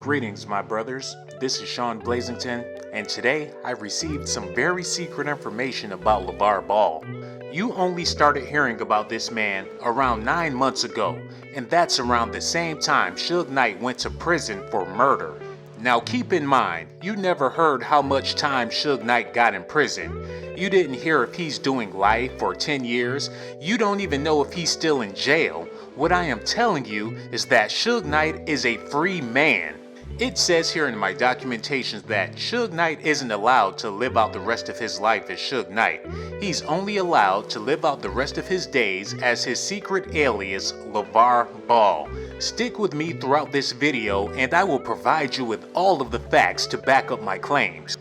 Greetings, my brothers. This is Sean Blazington, and today I received some very secret information about LaVar Ball. You only started hearing about this man around 9 months ago, and that's around the same time Suge Knight went to prison for murder. Now keep in mind, you never heard how much time Suge Knight got in prison. You didn't hear if he's doing life or 10 years. You don't even know if he's still in jail. What I am telling you is that Suge Knight is a free man. It says here in my documentations that Suge Knight isn't allowed to live out the rest of his life as Suge Knight. He's only allowed to live out the rest of his days as his secret alias, LaVar Ball. Stick with me throughout this video and I will provide you with all of the facts to back up my claims.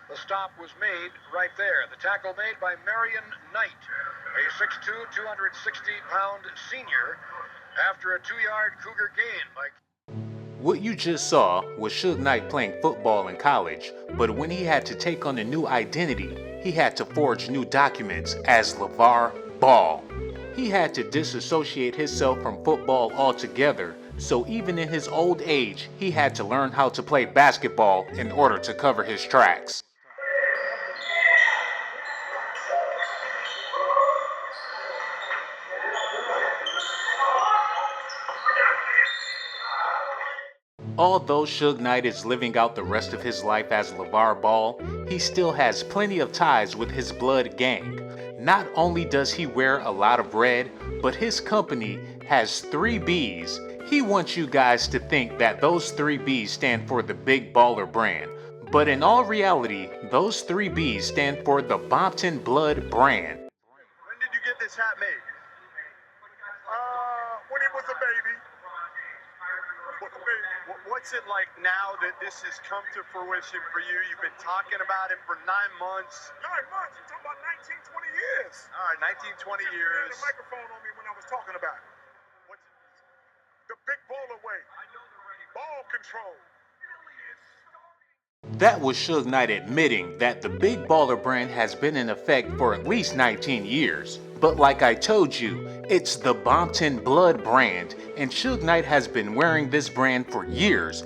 The stop was made right there. The tackle made by Marion Knight, a 6'2", 260-pound senior, after a 2-yard Cougar gain by... What you just saw was Suge Knight playing football in college, but when he had to take on a new identity, he had to forge new documents as LaVar Ball. He had to disassociate himself from football altogether, so even in his old age, he had to learn how to play basketball in order to cover his tracks. Although Suge Knight is living out the rest of his life as LaVar Ball, he still has plenty of ties with his blood gang. Not only does he wear a lot of red, but his company has 3 B's. He wants you guys to think that those 3 B's stand for the Big Baller brand. But in all reality, those 3 B's stand for the Bompton Blood brand. When did you get this hat made? When it was a baby. What's it like now that this has come to fruition for you? You've been talking about it for 9 months. 9 months? You're talking about 19, 20 years. All right, 19, 20 years. You had a microphone on me when I was talking about it. The big baller way. Ball control. That was Suge Knight admitting that the Big Baller brand has been in effect for at least 19 years. But like I told you, it's the Bompton Blood brand, and Suge Knight has been wearing this brand for years.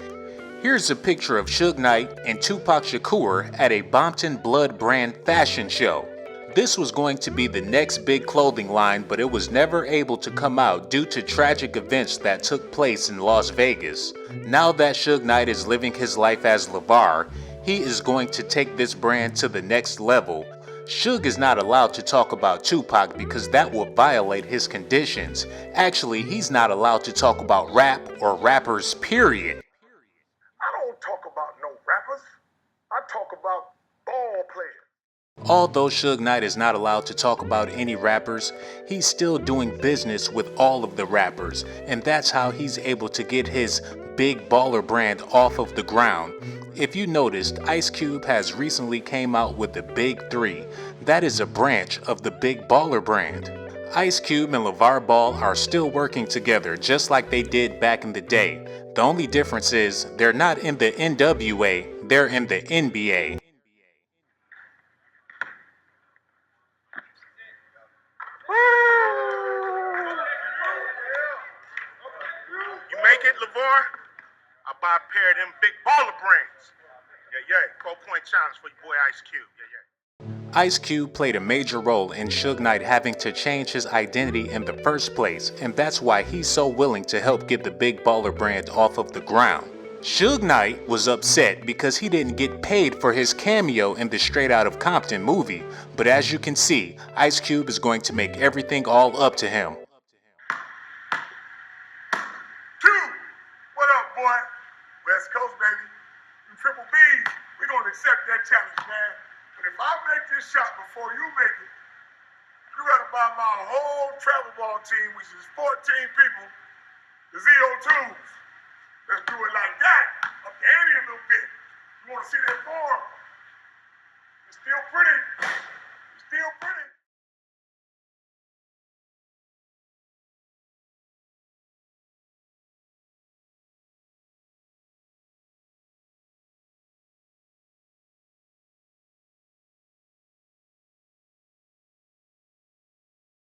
Here's a picture of Suge Knight and Tupac Shakur at a Bompton Blood brand fashion show. This was going to be the next big clothing line, but it was never able to come out due to tragic events that took place in Las Vegas. Now that Suge Knight is living his life as LaVar, he is going to take this brand to the next level. Suge is not allowed to talk about Tupac because that will violate his conditions. Actually, he's not allowed to talk about rap or rappers, period. I don't talk about no rappers. I talk about ball players. Although Suge Knight is not allowed to talk about any rappers, he's still doing business with all of the rappers, and that's how he's able to get his Big Baller brand off of the ground. If you noticed, Ice Cube has recently came out with the Big 3. That is a branch of the Big Baller brand. Ice Cube and LaVar Ball are still working together just like they did back in the day. The only difference is they're not in the NWA, they're in the NBA. You make it, LaVar? I buy a pair of them big baller brands. Yeah. 4-point challenge for your boy Ice Cube. Yeah. Ice Cube played a major role in Suge Knight having to change his identity in the first place, and that's why he's so willing to help get the Big Baller brand off of the ground. Suge Knight was upset because he didn't get paid for his cameo in the Straight Outta Compton movie, but as you can see, Ice Cube is going to make everything all up to him. Cube, what up, boy? West Coast, baby. You Triple B, we're going to accept that challenge, man. But if I make this shot before you make it, you got to buy my whole travel ball team, which is 14 people, the ZO2s. Let's do it like that, up the ante a little bit. You want to see that form? It's still pretty. It's still pretty.